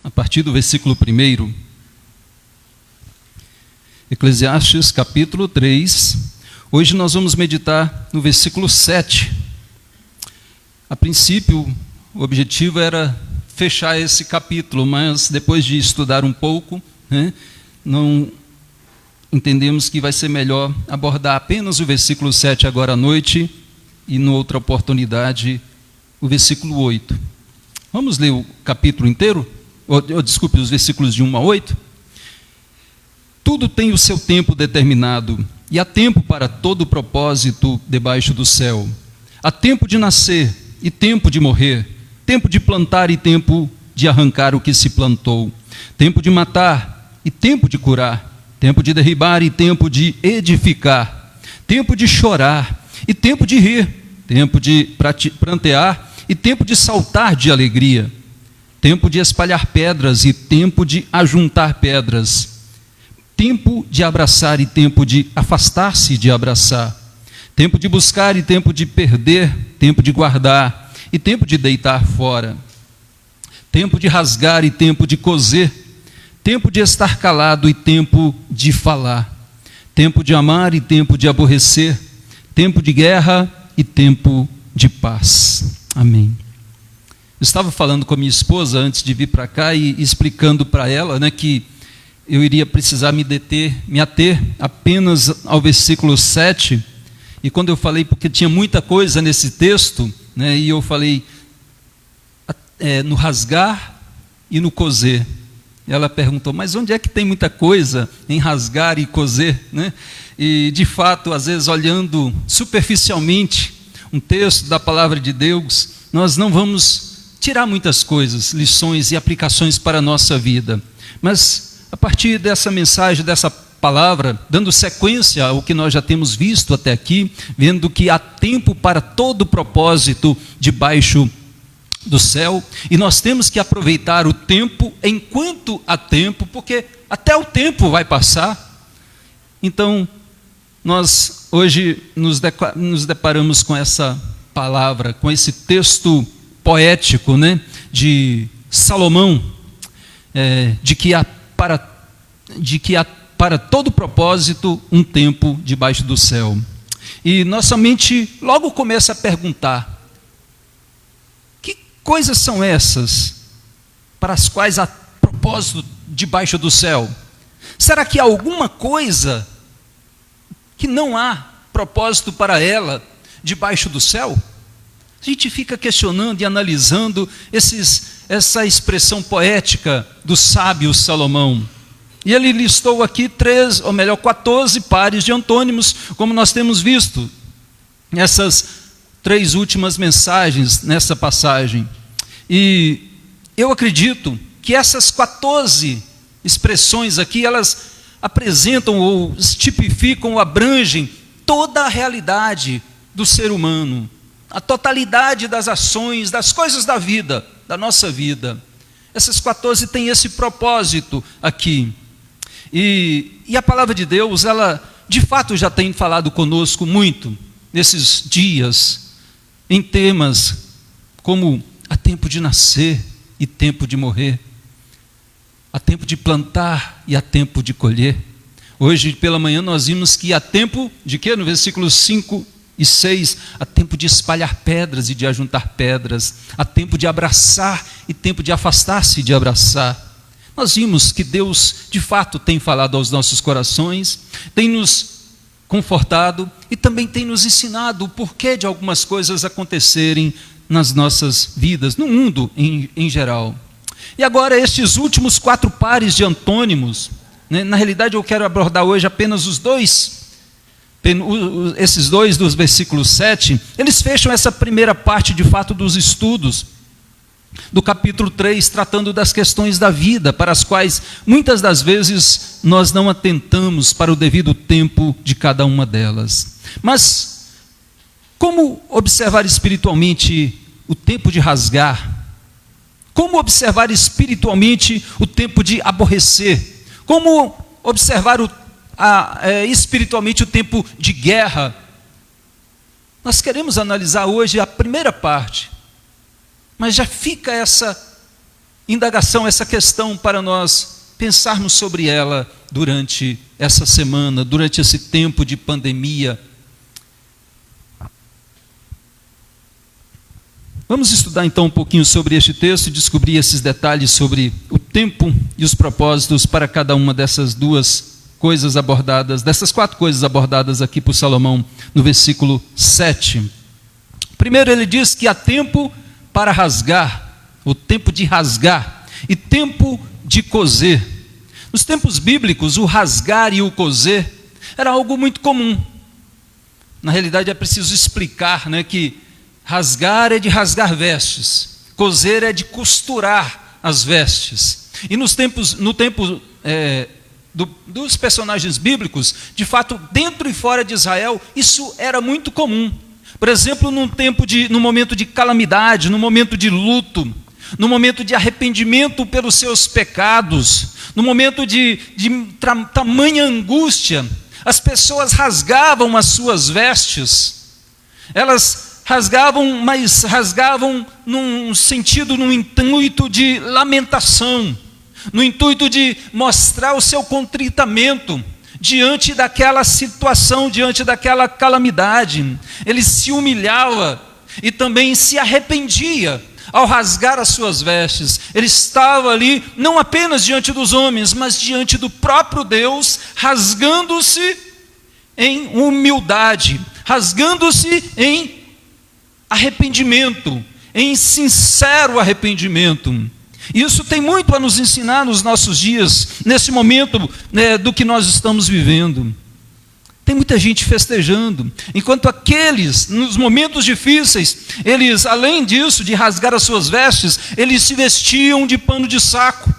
a partir do versículo 1. Eclesiastes capítulo 3. Hoje nós vamos meditar no versículo 7. A princípio, o objetivo era fechar esse capítulo, mas depois de estudar um pouco, não entendemos que vai ser melhor abordar apenas o versículo 7 agora à noite e, em outra oportunidade, o versículo 8. Vamos ler o capítulo inteiro? Desculpe, os versículos de 1 a 8. Tudo tem o seu tempo determinado, e há tempo para todo propósito debaixo do céu. Há tempo de nascer e tempo de morrer, tempo de plantar e tempo de arrancar o que se plantou, tempo de matar e tempo de curar, tempo de derribar e tempo de edificar, tempo de chorar e tempo de rir, tempo de prantear e tempo de saltar de alegria, tempo de espalhar pedras e tempo de ajuntar pedras, tempo de abraçar e tempo de afastar-se de abraçar, tempo de buscar e tempo de perder, tempo de guardar e tempo de deitar fora, tempo de rasgar e tempo de coser, tempo de estar calado e tempo de falar, tempo de amar e tempo de aborrecer, tempo de guerra e tempo de paz. Amém. Eu estava falando com a minha esposa antes de vir para cá e explicando para ela, que eu iria precisar me ater apenas ao versículo 7, e quando eu falei, porque tinha muita coisa nesse texto, e eu falei no rasgar e no coser. Ela perguntou, mas onde é que tem muita coisa em rasgar e coser? E de fato, às vezes olhando superficialmente um texto da palavra de Deus, nós não vamos tirar muitas coisas, lições e aplicações para a nossa vida. Mas a partir dessa mensagem, dessa palavra, dando sequência ao que nós já temos visto até aqui, vendo que há tempo para todo propósito debaixo do céu, e nós temos que aproveitar o tempo enquanto há tempo, porque até o tempo vai passar. Então, nós hoje nos deparamos com essa palavra, com esse texto poético, de Salomão, de que há para todo propósito um tempo debaixo do céu. E nossa mente logo começa a perguntar: que coisas são essas para as quais há propósito debaixo do céu? Será que há alguma coisa que não há propósito para ela debaixo do céu? A gente fica questionando e analisando essa expressão poética do sábio Salomão. E ele listou aqui 14 pares de antônimos, como nós temos visto nessas 3 últimas mensagens, nessa passagem. E eu acredito que essas 14 expressões aqui, elas apresentam ou tipificam ou abrangem toda a realidade do ser humano, a totalidade das ações, das coisas da vida, da nossa vida. Essas 14 têm esse propósito aqui. E a palavra de Deus, ela de fato já tem falado conosco muito nesses dias, em temas como há tempo de nascer e tempo de morrer, há tempo de plantar e há tempo de colher. Hoje pela manhã nós vimos que há tempo de quê? No versículos 5 e 6, há tempo de espalhar pedras e de ajuntar pedras, há tempo de abraçar e tempo de afastar-se de abraçar. Nós vimos que Deus, de fato, tem falado aos nossos corações, tem nos confortado e também tem nos ensinado o porquê de algumas coisas acontecerem nas nossas vidas, no mundo em geral. E agora, estes últimos 4 pares de antônimos, na realidade eu quero abordar hoje apenas esses 2 dos versículos 7, eles fecham essa primeira parte, de fato, dos estudos do capítulo 3, tratando das questões da vida, para as quais muitas das vezes nós não atentamos para o devido tempo de cada uma delas. Mas como observar espiritualmente o tempo de rasgar? Como observar espiritualmente o tempo de aborrecer? Como observar espiritualmente o tempo de guerra? Nós queremos analisar hoje a primeira parte, mas já fica indagação, essa questão para nós pensarmos sobre ela durante essa semana, durante esse tempo de pandemia. Vamos estudar então um pouquinho sobre este texto e descobrir esses detalhes sobre o tempo e os propósitos para cada uma dessas duas coisas abordadas, dessas 4 coisas abordadas aqui por Salomão no versículo 7. Primeiro ele diz que há tempo para rasgar, o tempo de rasgar, e tempo de coser. Nos tempos bíblicos, o rasgar e o coser era algo muito comum. Na realidade é preciso explicar, que rasgar é de rasgar vestes, coser é de costurar as vestes. E no tempo dos personagens bíblicos, de fato, dentro e fora de Israel, isso era muito comum. Por exemplo, no momento de calamidade, no momento de luto, no momento de arrependimento pelos seus pecados, no momento de tamanha angústia, as pessoas rasgavam as suas vestes. Elas rasgavam, mas rasgavam num sentido, num intuito de lamentação, no intuito de mostrar o seu contritamento diante daquela situação, diante daquela calamidade. Ele se humilhava e também se arrependia ao rasgar as suas vestes. Ele estava ali não apenas diante dos homens, mas diante do próprio Deus, rasgando-se em humildade, rasgando-se em arrependimento, em sincero arrependimento. Isso tem muito a nos ensinar nos nossos dias, nesse momento do que nós estamos vivendo. Tem muita gente festejando, enquanto aqueles, nos momentos difíceis, eles, além disso, de rasgar as suas vestes, eles se vestiam de pano de saco.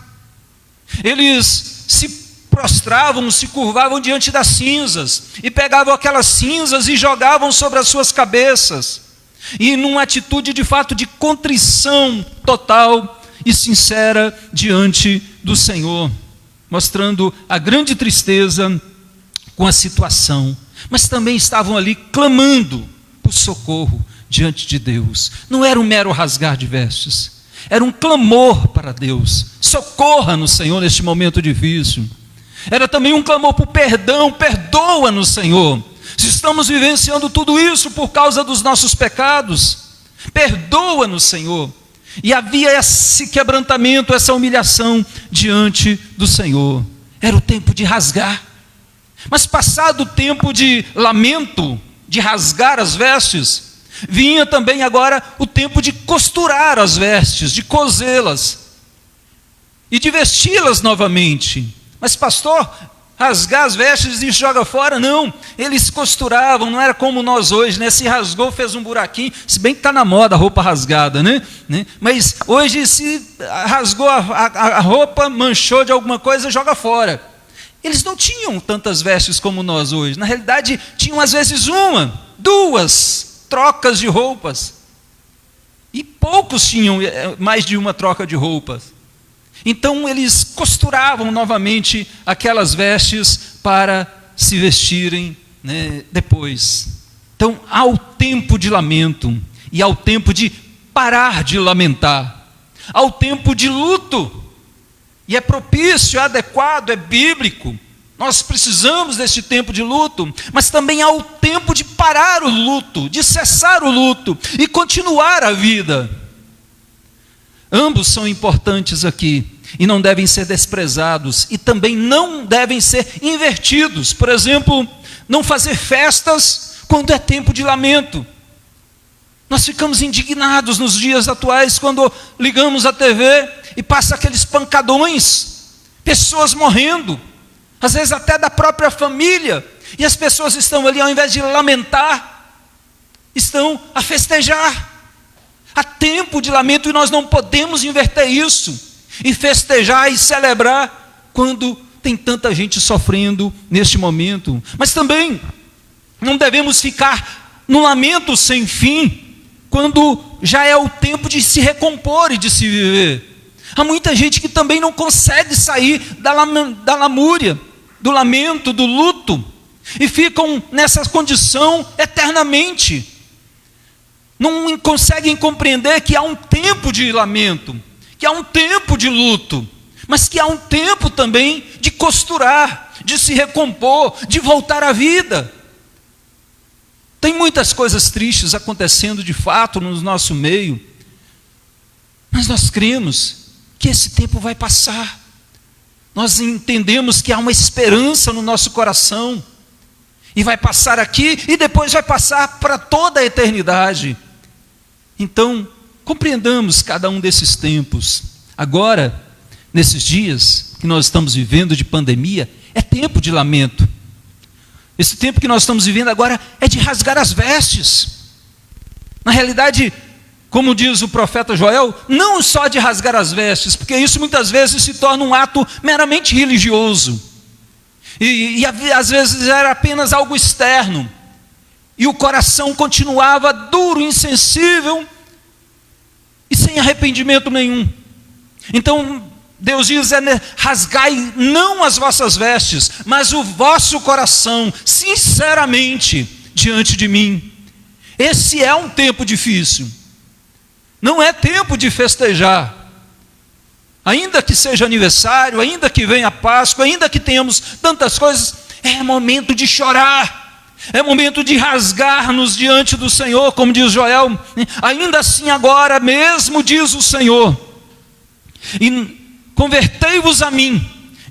Eles se prostravam, se curvavam diante das cinzas, e pegavam aquelas cinzas e jogavam sobre as suas cabeças. E numa atitude de fato de contrição total e sincera diante do Senhor, mostrando a grande tristeza com a situação, mas também estavam ali clamando por socorro diante de Deus. Não era um mero rasgar de vestes, era um clamor para Deus: socorra-nos, Senhor, neste momento difícil. Era também um clamor por perdão: perdoa-nos, Senhor, se estamos vivenciando tudo isso por causa dos nossos pecados, perdoa-nos, Senhor. E havia esse quebrantamento, essa humilhação diante do Senhor. Era o tempo de rasgar. Mas passado o tempo de lamento, de rasgar as vestes, vinha também agora o tempo de costurar as vestes, de cosê-las e de vesti-las novamente. Mas pastor, rasgar as vestes e joga fora? Não, eles costuravam, não era como nós hoje, se rasgou, fez um buraquinho, se bem que está na moda a roupa rasgada, mas hoje se rasgou a roupa, manchou de alguma coisa, joga fora. Eles não tinham tantas vestes como nós hoje. Na realidade, tinham às vezes 1, 2 trocas de roupas. E poucos tinham mais de uma troca de roupas. Então eles costuravam novamente aquelas vestes para se vestirem depois. Então há o tempo de lamento e há o tempo de parar de lamentar. Há o tempo de luto. E é propício, é adequado, é bíblico. Nós precisamos desse tempo de luto, mas também há o tempo de parar o luto, de cessar o luto e continuar a vida. Ambos são importantes aqui e não devem ser desprezados e também não devem ser invertidos. Por exemplo, não fazer festas quando é tempo de lamento. Nós ficamos indignados nos dias atuais quando ligamos a TV e passa aqueles pancadões, pessoas morrendo, às vezes até da própria família, e as pessoas estão ali, ao invés de lamentar, estão a festejar. Há tempo de lamento e nós não podemos inverter isso, e festejar e celebrar quando tem tanta gente sofrendo neste momento. Mas também não devemos ficar no lamento sem fim, quando já é o tempo de se recompor e de se viver. Há muita gente que também não consegue sair da lamúria, do lamento, do luto, e ficam nessa condição eternamente. Não conseguem compreender que há um tempo de lamento, que há um tempo de luto, mas que há um tempo também de costurar, de se recompor, de voltar à vida. Tem muitas coisas tristes acontecendo de fato no nosso meio, mas nós cremos que esse tempo vai passar. Nós entendemos que há uma esperança no nosso coração, e vai passar aqui, e depois vai passar para toda a eternidade. Então, compreendamos cada um desses tempos. Agora, nesses dias que nós estamos vivendo de pandemia, é tempo de lamento. Esse tempo que nós estamos vivendo agora é de rasgar as vestes. Na realidade, como diz o profeta Joel, não só de rasgar as vestes, porque isso muitas vezes se torna um ato meramente religioso. E às vezes era apenas algo externo. E o coração continuava duro, insensível e sem arrependimento nenhum. Então Deus diz: rasgai não as vossas vestes, mas o vosso coração, sinceramente, diante de mim. Esse é um tempo difícil. Não é tempo de festejar. Ainda que seja aniversário, ainda que venha a Páscoa, ainda que tenhamos tantas coisas, é momento de chorar, é momento de rasgar-nos diante do Senhor, como diz Joel. Ainda assim agora mesmo, diz o Senhor, e convertei-vos a mim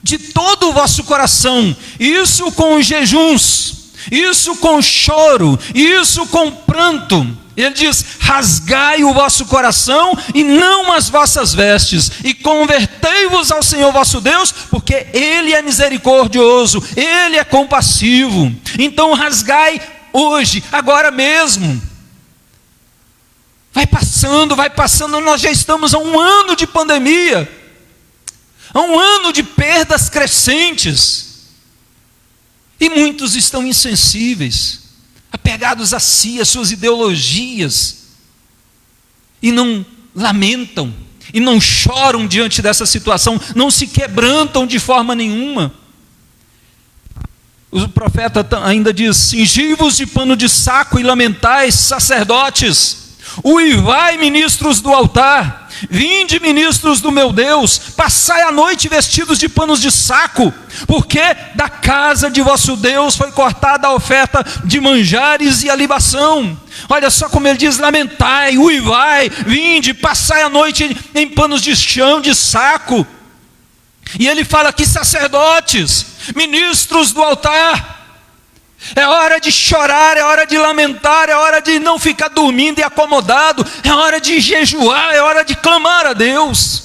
de todo o vosso coração, isso com jejuns, isso com choro, isso com pranto. Ele diz: rasgai o vosso coração e não as vossas vestes, e convertei-vos ao Senhor vosso Deus, porque Ele é misericordioso, Ele é compassivo. Então rasgai hoje, agora mesmo. Vai passando, nós já estamos há um ano de pandemia, há um ano de perdas crescentes, e muitos estão insensíveis, apegados a si, às suas ideologias, e não lamentam, e não choram diante dessa situação, não se quebrantam de forma nenhuma. O profeta ainda diz: cingi-vos de pano de saco e lamentais, sacerdotes, uivai, ministros do altar, vinde, ministros do meu Deus, passai a noite vestidos de panos de saco, porque da casa de vosso Deus foi cortada a oferta de manjares e a libação. Olha só como ele diz: lamentai, uivai, vinde, passai a noite em panos de chão, de saco. E ele fala aqui: sacerdotes, ministros do altar, é hora de chorar, é hora de lamentar, é hora de não ficar dormindo e acomodado, é hora de jejuar, é hora de clamar a Deus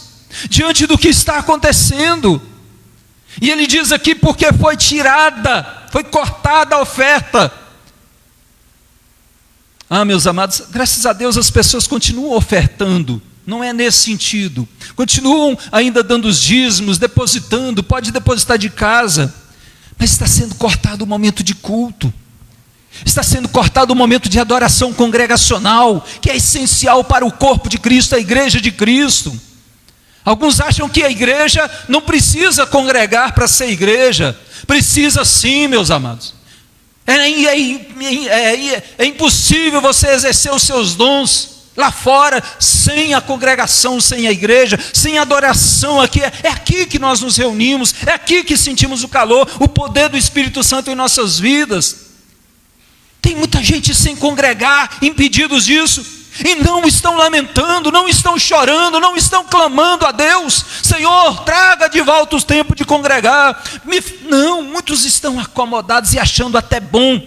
diante do que está acontecendo. E ele diz aqui: porque foi tirada, foi cortada a oferta. Meus amados, graças a Deus as pessoas continuam ofertando, não é nesse sentido, continuam ainda dando os dízimos, depositando, pode depositar de casa, mas está sendo cortado o momento de culto, está sendo cortado o momento de adoração congregacional, que é essencial para o corpo de Cristo, a igreja de Cristo. Alguns acham que a igreja não precisa congregar para ser igreja. Precisa sim, meus amados. É impossível você exercer os seus dons lá fora sem a congregação, sem a igreja, sem a adoração aqui. É aqui que nós nos reunimos, é aqui que sentimos o calor, o poder do Espírito Santo em nossas vidas. Tem muita gente sem congregar, impedidos disso, e não estão lamentando, não estão chorando, não estão clamando a Deus: Senhor, traga de volta os tempos de congregar. Não, muitos estão acomodados e achando até bom.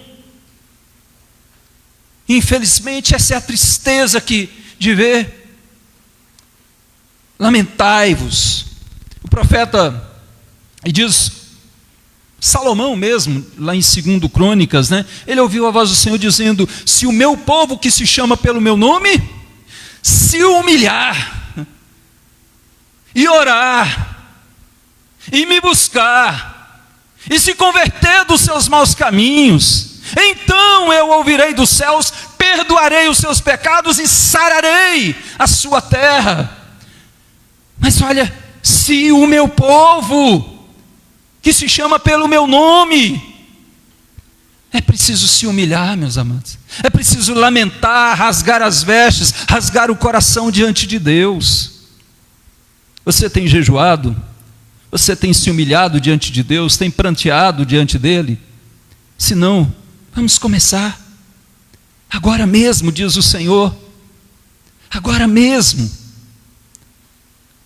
Infelizmente, essa é a tristeza de ver. Lamentai-vos. O profeta diz, Salomão mesmo, lá em 2 Crônicas, ele ouviu a voz do Senhor dizendo: se o meu povo que se chama pelo meu nome se humilhar e orar e me buscar e se converter dos seus maus caminhos, então eu ouvirei dos céus, perdoarei os seus pecados e sararei a sua terra. Mas olha, se o meu povo que se chama pelo meu nome, é preciso se humilhar, meus amados, é preciso lamentar, rasgar as vestes, rasgar o coração diante de Deus. Você tem jejuado? Você tem se humilhado diante de Deus? Tem pranteado diante dele? Se não, vamos começar. Agora mesmo, diz o Senhor. Agora mesmo.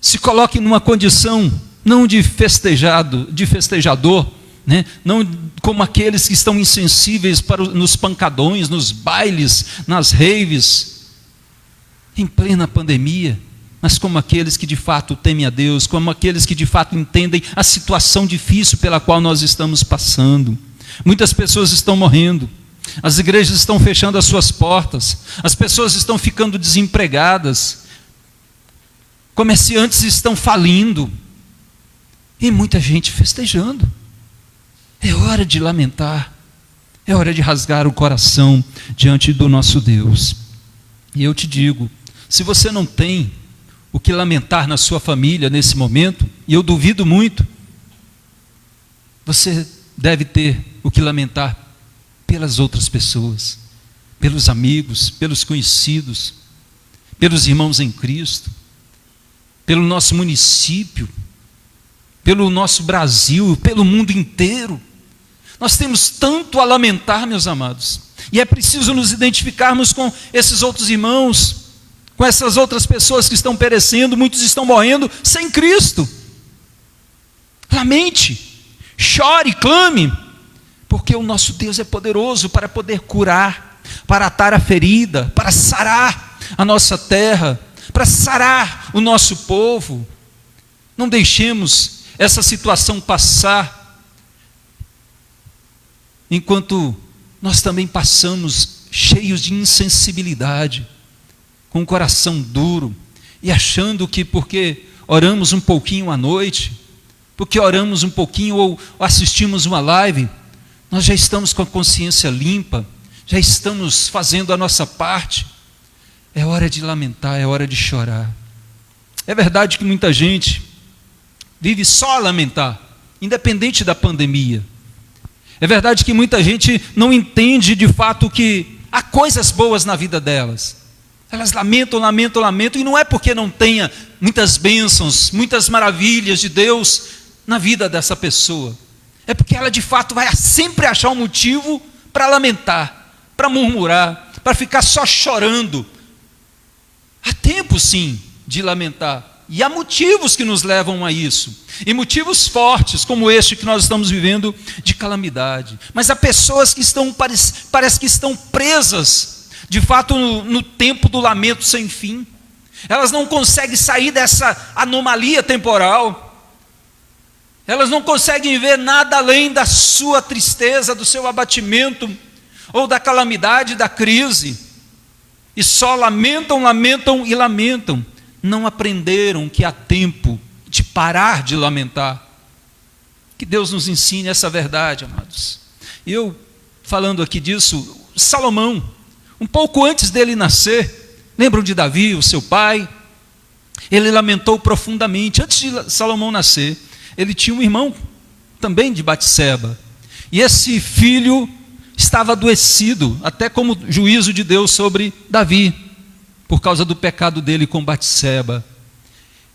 Se coloque numa condição não de festejador, né? Não como aqueles que estão insensíveis nos pancadões, nos bailes, nas raves, em plena pandemia, mas como aqueles que de fato temem a Deus, como aqueles que de fato entendem a situação difícil pela qual nós estamos passando. Muitas pessoas estão morrendo, as igrejas estão fechando as suas portas, as pessoas estão ficando desempregadas, comerciantes estão falindo, e muita gente festejando. É hora de lamentar, é hora de rasgar o coração diante do nosso Deus. E eu te digo, se você não tem o que lamentar na sua família nesse momento, e eu duvido muito, você deve ter o que lamentar pelas outras pessoas, pelos amigos, pelos conhecidos, pelos irmãos em Cristo, pelo nosso município, pelo nosso Brasil, pelo mundo inteiro. Nós temos tanto a lamentar, meus amados, e é preciso nos identificarmos com esses outros irmãos, com essas outras pessoas que estão perecendo, muitos estão morrendo sem Cristo. Lamente, chore, clame, porque o nosso Deus é poderoso para poder curar, para atar a ferida, para sarar a nossa terra, para sarar o nosso povo. Não deixemos essa situação passar, enquanto nós também passamos cheios de insensibilidade, com o coração duro, e achando que porque oramos um pouquinho à noite, porque oramos um pouquinho ou assistimos uma live, nós já estamos com a consciência limpa, já estamos fazendo a nossa parte. É hora de lamentar, é hora de chorar. É verdade que muita gente vive só a lamentar, independente da pandemia. É verdade que muita gente não entende de fato que há coisas boas na vida delas. Elas lamentam, lamentam, lamentam, e não é porque não tenha muitas bênçãos, muitas maravilhas de Deus na vida dessa pessoa. É porque ela de fato vai sempre achar um motivo para lamentar, para murmurar, para ficar só chorando. Há tempo sim de lamentar, e há motivos que nos levam a isso, e motivos fortes como este que nós estamos vivendo de calamidade. Mas há pessoas que estão, parece que estão presas de fato no tempo do lamento sem fim. Elas não conseguem sair dessa anomalia temporal, elas não conseguem ver nada além da sua tristeza, do seu abatimento, ou da calamidade, da crise, e só lamentam, lamentam e lamentam. Não aprenderam que há tempo de parar de lamentar. Que Deus nos ensine essa verdade, amados. Eu, falando aqui disso, Salomão, um pouco antes dele nascer, lembram de Davi, o seu pai? Ele lamentou profundamente. Antes de Salomão nascer, ele tinha um irmão também de Batseba, e esse filho estava adoecido, até como juízo de Deus sobre Davi, por causa do pecado dele com Batseba.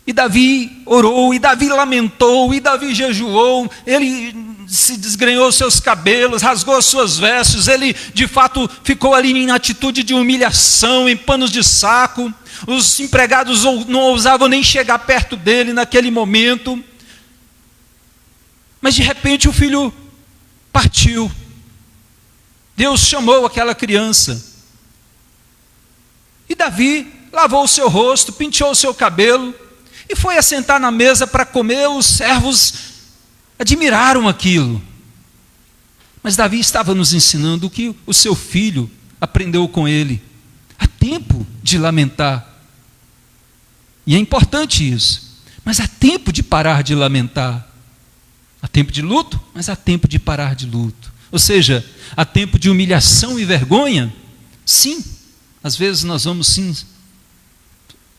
E Davi orou, e Davi lamentou, e Davi jejuou, ele se desgrenhou seus cabelos, rasgou as suas vestes, ele de fato ficou ali em atitude de humilhação, em panos de saco. Os empregados não ousavam nem chegar perto dele naquele momento. Mas de repente o filho partiu. Deus chamou aquela criança. E Davi lavou o seu rosto, penteou o seu cabelo e foi assentar na mesa para comer. Os servos admiraram aquilo. Mas Davi estava nos ensinando o que o seu filho aprendeu com ele. Há tempo de lamentar. E é importante isso. Mas há tempo de parar de lamentar. Há tempo de luto, mas há tempo de parar de luto. Ou seja, há tempo de humilhação e vergonha? Sim, às vezes nós vamos sim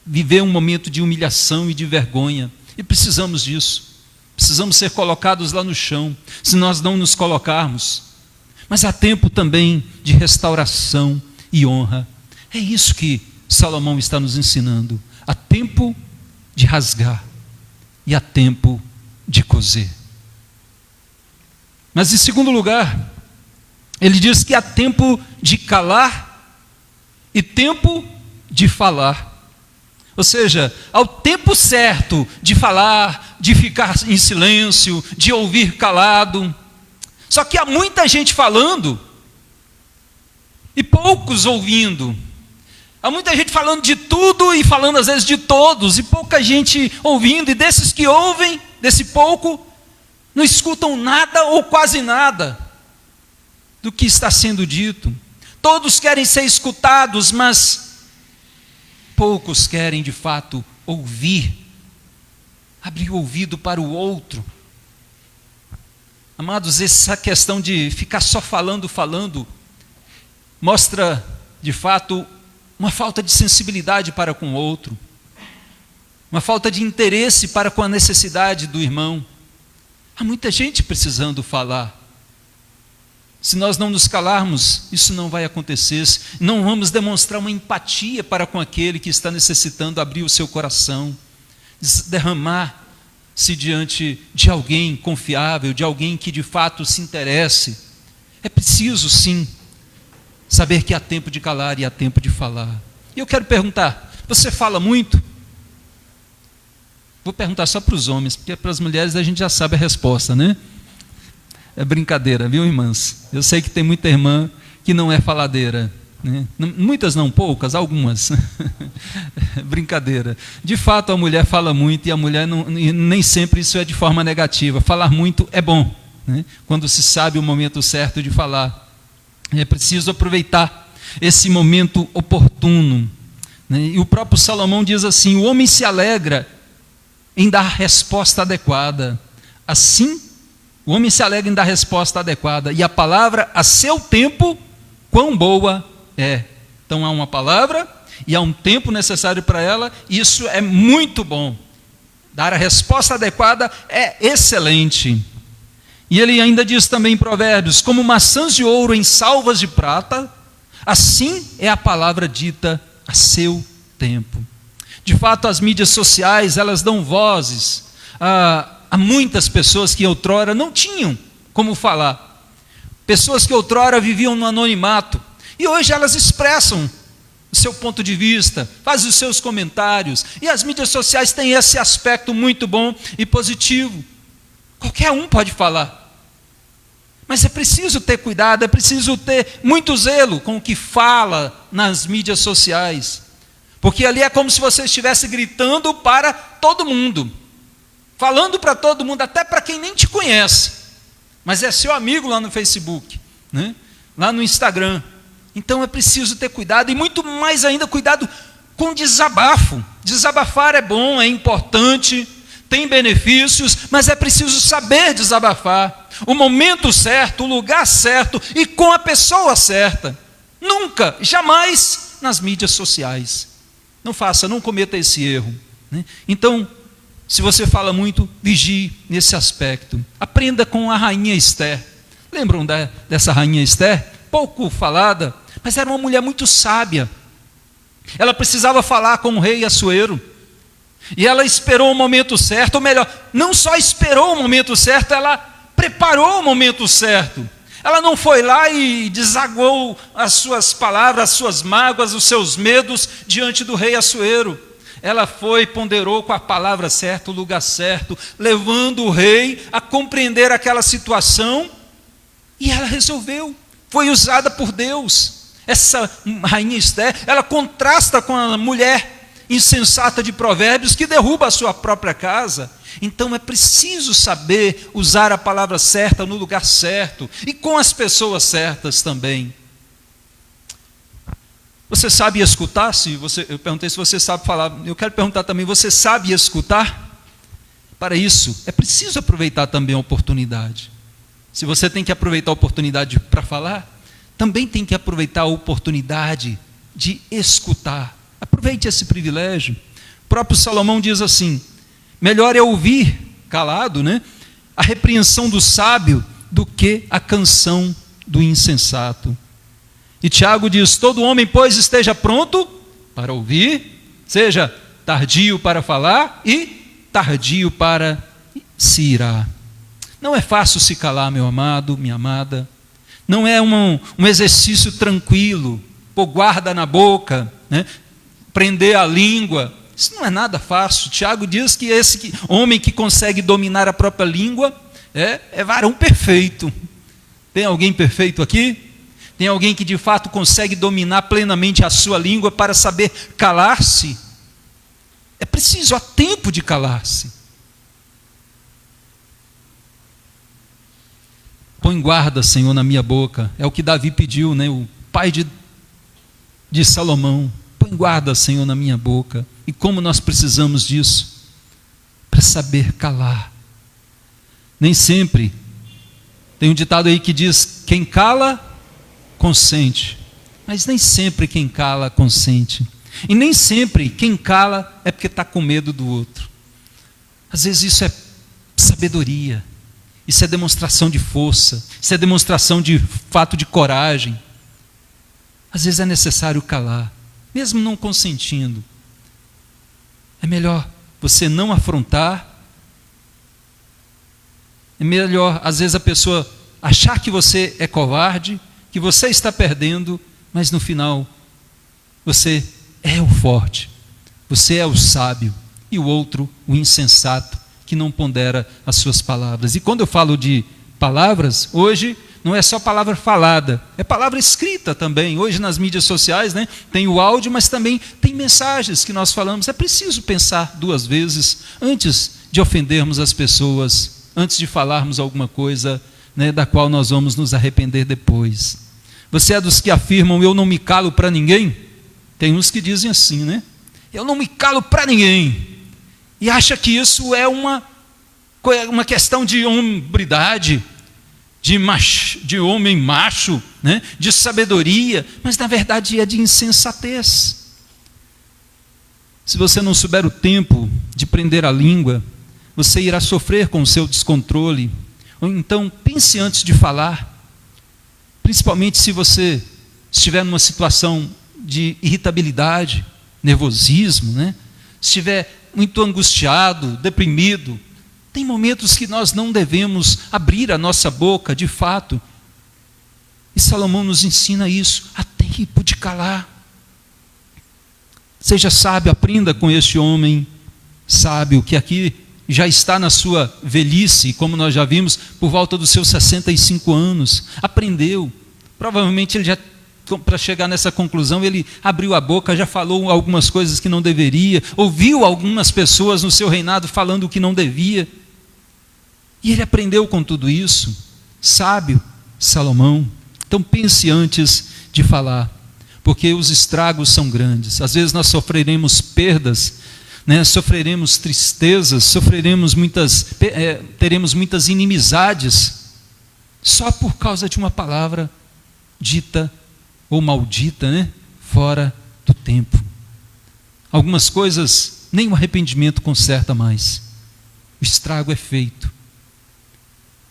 viver um momento de humilhação e de vergonha, e precisamos disso. Precisamos ser colocados lá no chão, se nós não nos colocarmos. Mas há tempo também de restauração e honra. É isso que Salomão está nos ensinando. Há tempo de rasgar, e há tempo de cozer. Mas em segundo lugar, ele diz que há tempo de calar e tempo de falar. Ou seja, ao tempo certo de falar, de ficar em silêncio, de ouvir calado. Só que há muita gente falando e poucos ouvindo. Há muita gente falando de tudo e falando às vezes de todos, e pouca gente ouvindo, e desses que ouvem, desse pouco, não escutam nada ou quase nada do que está sendo dito. Todos querem ser escutados, mas poucos querem de fato ouvir, abrir o ouvido para o outro. Amados, essa questão de ficar só falando, mostra de fato uma falta de sensibilidade para com o outro, uma falta de interesse para com a necessidade do irmão. Há muita gente precisando falar. Se nós não nos calarmos, isso não vai acontecer. Não vamos demonstrar uma empatia para com aquele que está necessitando abrir o seu coração, derramar-se diante de alguém confiável, de alguém que de fato se interesse. É preciso sim saber que há tempo de calar e há tempo de falar. E eu quero perguntar, você fala muito? Vou perguntar só para os homens, porque para as mulheres a gente já sabe a resposta, né? É brincadeira, viu, irmãs? Eu sei que tem muita irmã que não é faladeira, né? Muitas não, poucas, algumas. Brincadeira. De fato, a mulher fala muito, e a mulher nem sempre isso é de forma negativa. Falar muito é bom, né? Quando se sabe o momento certo de falar. É preciso aproveitar esse momento oportuno, né? E o próprio Salomão diz assim: o homem se alegra em dar resposta adequada. Assim, o homem se alegra em dar resposta adequada, e a palavra a seu tempo, quão boa é. Então há uma palavra e há um tempo necessário para ela, e isso é muito bom. Dar a resposta adequada é excelente. E ele ainda diz também em Provérbios: como maçãs de ouro em salvas de prata, assim é a palavra dita a seu tempo. De fato, as mídias sociais, elas dão vozes a muitas pessoas que outrora não tinham como falar. Pessoas que outrora viviam no anonimato, e hoje elas expressam o seu ponto de vista, fazem os seus comentários, e as mídias sociais têm esse aspecto muito bom e positivo. Qualquer um pode falar, mas é preciso ter cuidado, é preciso ter muito zelo com o que fala nas mídias sociais, porque ali é como se você estivesse gritando para todo mundo, falando para todo mundo, até para quem nem te conhece, mas é seu amigo lá no Facebook, né? Lá no Instagram. Então é preciso ter cuidado, e muito mais ainda cuidado com desabafo. Desabafar é bom, é importante, tem benefícios, mas é preciso saber desabafar. O momento certo, o lugar certo e com a pessoa certa. Nunca, jamais nas mídias sociais. Não faça, não cometa esse erro, né? Então, se você fala muito, vigie nesse aspecto. Aprenda com a rainha Esther. Lembram dessa rainha Esther? Pouco falada, mas era uma mulher muito sábia. Ela precisava falar com o rei Assuero, e ela esperou o momento certo, ou melhor, não só esperou o momento certo, ela preparou o momento certo. Ela não foi lá e desagou as suas palavras, as suas mágoas, os seus medos diante do rei Assuero. Ela foi, ponderou com a palavra certa, o lugar certo, levando o rei a compreender aquela situação, e ela resolveu, foi usada por Deus. Essa rainha Esther, ela contrasta com a mulher insensata de Provérbios, que derruba a sua própria casa. Então é preciso saber usar a palavra certa no lugar certo, e com as pessoas certas também. Você sabe escutar? Eu perguntei se você sabe falar. Eu quero perguntar também, você sabe escutar? Para isso, é preciso aproveitar também a oportunidade. Se você tem que aproveitar a oportunidade para falar, também tem que aproveitar a oportunidade de escutar. Aproveite esse privilégio. O próprio Salomão diz assim: melhor é ouvir, calado, né, a repreensão do sábio do que a canção do insensato. E Tiago diz: todo homem, pois, esteja pronto para ouvir, seja tardio para falar e tardio para se irar. Não é fácil se calar, meu amado, minha amada. Não é um exercício tranquilo, pôr guarda na boca, né? Prender a língua. Isso não é nada fácil. Tiago diz que esse homem que consegue dominar a própria língua é varão perfeito. Tem alguém perfeito aqui? Tem alguém que de fato consegue dominar plenamente a sua língua para saber calar-se? É preciso, há tempo de calar-se. Põe guarda, Senhor, na minha boca. É o que Davi pediu, né? O pai de Salomão. Põe guarda, Senhor, na minha boca. E como nós precisamos disso? Para saber calar. Nem sempre. Tem um ditado aí que diz: quem cala, consente. Mas nem sempre quem cala, consente. E nem sempre quem cala é porque está com medo do outro. Às vezes isso é sabedoria. Isso é demonstração de força. Isso é demonstração de fato de coragem. Às vezes é necessário calar, mesmo não consentindo. É melhor você não afrontar. É melhor, às vezes, a pessoa achar que você é covarde, que você está perdendo, mas no final você é o forte, você é o sábio, e o outro o insensato, que não pondera as suas palavras. E quando eu falo de palavras, hoje não é só palavra falada, é palavra escrita também. Hoje nas mídias sociais, né, tem o áudio, mas também tem mensagens que nós falamos. É preciso pensar duas vezes antes de ofendermos as pessoas, antes de falarmos alguma coisa, né, da qual nós vamos nos arrepender depois. Você é dos que afirmam: eu não me calo para ninguém? Tem uns que dizem assim, né? Eu não me calo para ninguém. E acha que isso é uma questão de hombridade, de homem macho, né? De sabedoria, mas na verdade é de insensatez. Se você não souber o tempo de prender a língua, você irá sofrer com o seu descontrole. Ou então pense antes de falar, principalmente se você estiver numa situação de irritabilidade, nervosismo, né? Estiver muito angustiado, deprimido. Tem momentos que nós não devemos abrir a nossa boca, de fato. E Salomão nos ensina isso, a tempo de calar. Seja sábio, aprenda com este homem sábio, que aqui já está na sua velhice, como nós já vimos, por volta dos seus 65 anos. Aprendeu. Provavelmente ele já, para chegar nessa conclusão, ele abriu a boca, já falou algumas coisas que não deveria, ouviu algumas pessoas no seu reinado falando o que não devia. E ele aprendeu com tudo isso. Sábio, Salomão. Então pense antes de falar, porque os estragos são grandes. Às vezes nós sofreremos perdas, né? Sofreremos tristezas, teremos muitas inimizades, só por causa de uma palavra dita ou maldita, né? Fora do tempo. Algumas coisas nem o arrependimento conserta mais. O estrago é feito.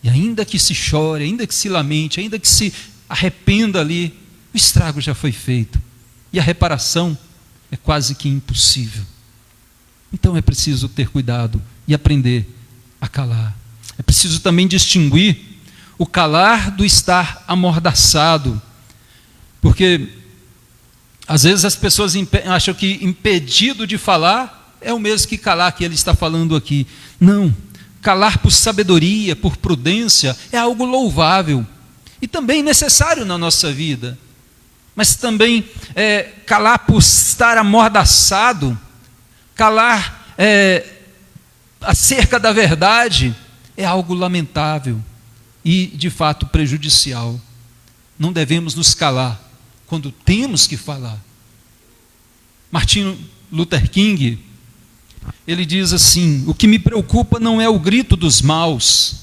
E ainda que se chore, ainda que se lamente, ainda que se arrependa ali, o estrago já foi feito. E a reparação é quase que impossível. Então é preciso ter cuidado e aprender a calar. É preciso também distinguir o calar do estar amordaçado. Porque às vezes as pessoas acham que impedido de falar é o mesmo que calar que ele está falando aqui. Não. Calar por sabedoria, por prudência, é algo louvável e também necessário na nossa vida. Mas também calar por estar amordaçado, calar acerca da verdade, é algo lamentável e de fato prejudicial. Não devemos nos calar quando temos que falar. Martin Luther King, ele diz assim: o que me preocupa não é o grito dos maus,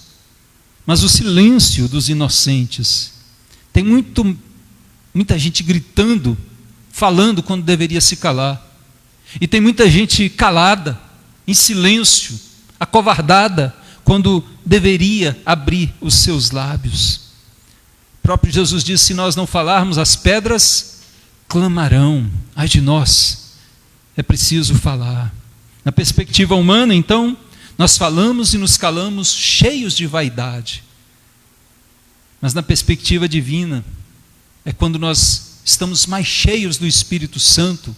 mas o silêncio dos inocentes. Tem muita gente gritando, falando quando deveria se calar. E tem muita gente calada, em silêncio, acovardada, quando deveria abrir os seus lábios. O próprio Jesus disse: se nós não falarmos, as pedras clamarão. Ai de nós, é preciso falar. Na perspectiva humana, então, nós falamos e nos calamos cheios de vaidade. Mas na perspectiva divina, é quando nós estamos mais cheios do Espírito Santo.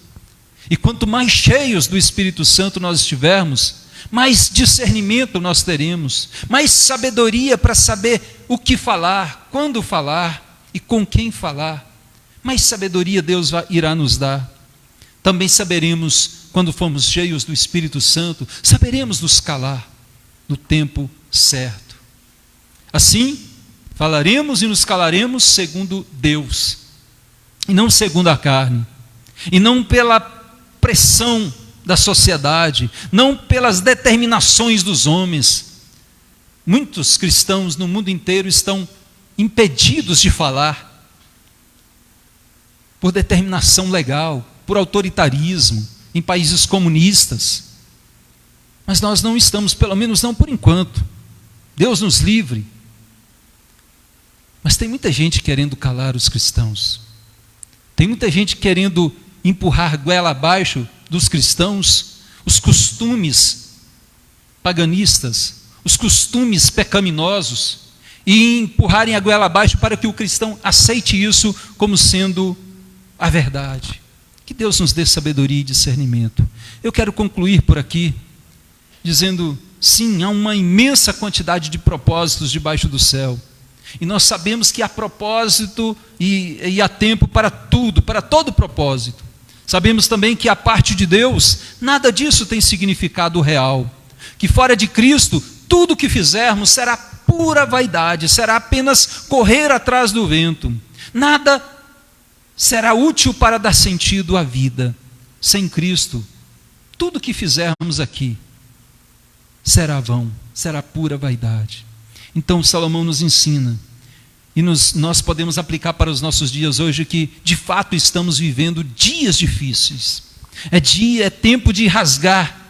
E quanto mais cheios do Espírito Santo nós estivermos, mais discernimento nós teremos, mais sabedoria para saber o que falar, quando falar e com quem falar. Mais sabedoria Deus irá nos dar. Também saberemos, quando formos cheios do Espírito Santo, saberemos nos calar no tempo certo. Assim, falaremos e nos calaremos segundo Deus, e não segundo a carne, e não pela pressão da sociedade, não pelas determinações dos homens. Muitos cristãos no mundo inteiro estão impedidos de falar por determinação legal, por autoritarismo, em países comunistas. Mas nós não estamos, pelo menos não por enquanto. Deus nos livre. Mas tem muita gente querendo calar os cristãos. Tem muita gente querendo empurrar goela abaixo dos cristãos os costumes paganistas, os costumes pecaminosos, e empurrarem a goela abaixo para que o cristão aceite isso como sendo a verdade. Que Deus nos dê sabedoria e discernimento. Eu quero concluir por aqui dizendo, sim, há uma imensa quantidade de propósitos debaixo do céu. E nós sabemos que há propósito e há tempo para tudo, para todo propósito. Sabemos também que a parte de Deus, nada disso tem significado real. Que fora de Cristo, tudo que fizermos será pura vaidade, será apenas correr atrás do vento. Nada será útil para dar sentido à vida. Sem Cristo, tudo que fizermos aqui será vão, será pura vaidade. Então Salomão nos ensina, e nós podemos aplicar para os nossos dias hoje, que de fato estamos vivendo dias difíceis. É tempo de rasgar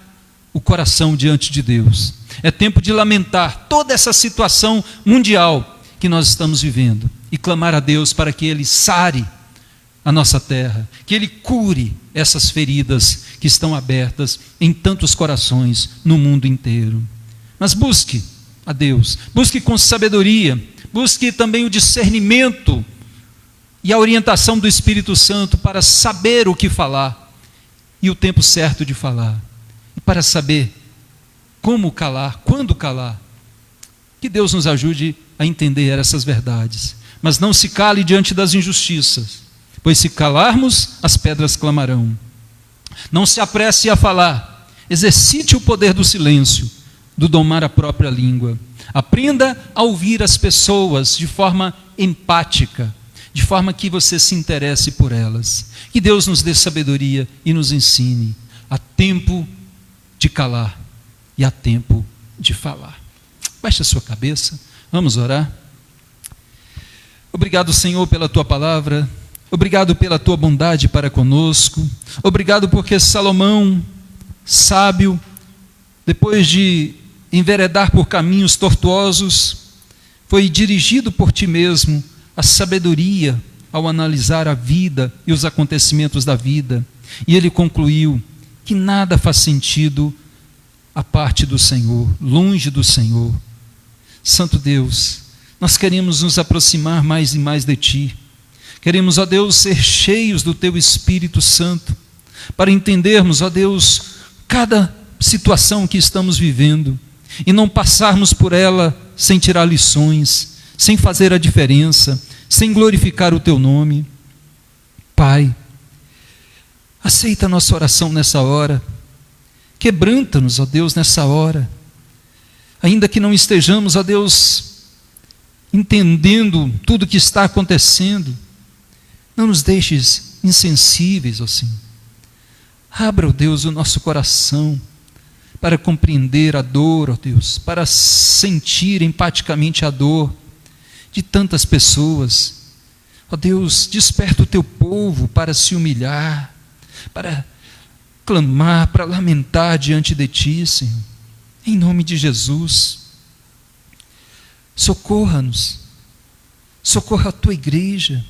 o coração diante de Deus. É tempo de lamentar toda essa situação mundial que nós estamos vivendo e clamar a Deus para que Ele sare a nossa terra, que Ele cure essas feridas que estão abertas em tantos corações no mundo inteiro. Mas busque a Deus, busque com sabedoria, busque também o discernimento e a orientação do Espírito Santo para saber o que falar e o tempo certo de falar, e para saber como calar, quando calar. Que Deus nos ajude a entender essas verdades, mas não se cale diante das injustiças, pois se calarmos, as pedras clamarão. Não se apresse a falar, exercite o poder do silêncio, do domar a própria língua. Aprenda a ouvir as pessoas de forma empática, de forma que você se interesse por elas. Que Deus nos dê sabedoria e nos ensine. Há tempo de calar e há tempo de falar. Baixe a sua cabeça, vamos orar. Obrigado, Senhor, pela Tua palavra. Obrigado pela Tua bondade para conosco. Obrigado porque Salomão, sábio, depois de enveredar por caminhos tortuosos, foi dirigido por Ti mesmo à sabedoria ao analisar a vida e os acontecimentos da vida. E ele concluiu que nada faz sentido à parte do Senhor, longe do Senhor. Santo Deus, nós queremos nos aproximar mais e mais de Ti. Queremos, ó Deus, ser cheios do Teu Espírito Santo, para entendermos, ó Deus, cada situação que estamos vivendo, e não passarmos por ela sem tirar lições, sem fazer a diferença, sem glorificar o Teu nome. Pai, aceita a nossa oração nessa hora, quebranta-nos, ó Deus, nessa hora, ainda que não estejamos, ó Deus, entendendo tudo o que está acontecendo, não nos deixes insensíveis, ó Senhor. Abra, ó Deus, o nosso coração para compreender a dor, ó Deus, para sentir empaticamente a dor de tantas pessoas. Ó Deus, desperta o Teu povo para se humilhar, para clamar, para lamentar diante de Ti, Senhor. Em nome de Jesus, socorra-nos, socorra a Tua igreja,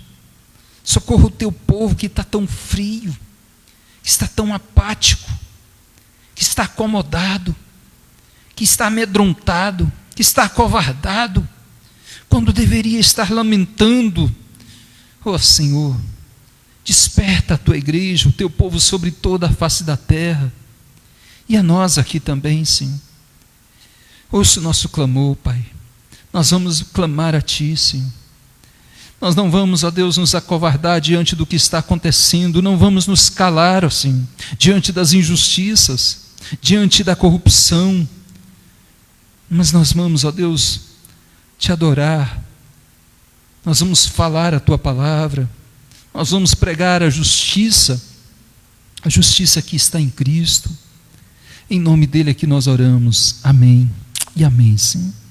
socorra o Teu povo que está tão frio, que está tão apático, que está acomodado, que está amedrontado, que está acovardado, quando deveria estar lamentando. Ó Senhor, desperta a tua igreja, o teu povo sobre toda a face da terra, e a nós aqui também, Senhor. Ouça o nosso clamor, Pai. Nós vamos clamar a Ti, Senhor. Nós não vamos, ó Deus, nos acovardar diante do que está acontecendo, não vamos nos calar, ó Senhor, diante das injustiças, diante da corrupção, mas nós vamos, ó Deus, Te adorar, nós vamos falar a Tua palavra, nós vamos pregar a justiça que está em Cristo. Em nome dele é que nós oramos. Amém e amém, Senhor.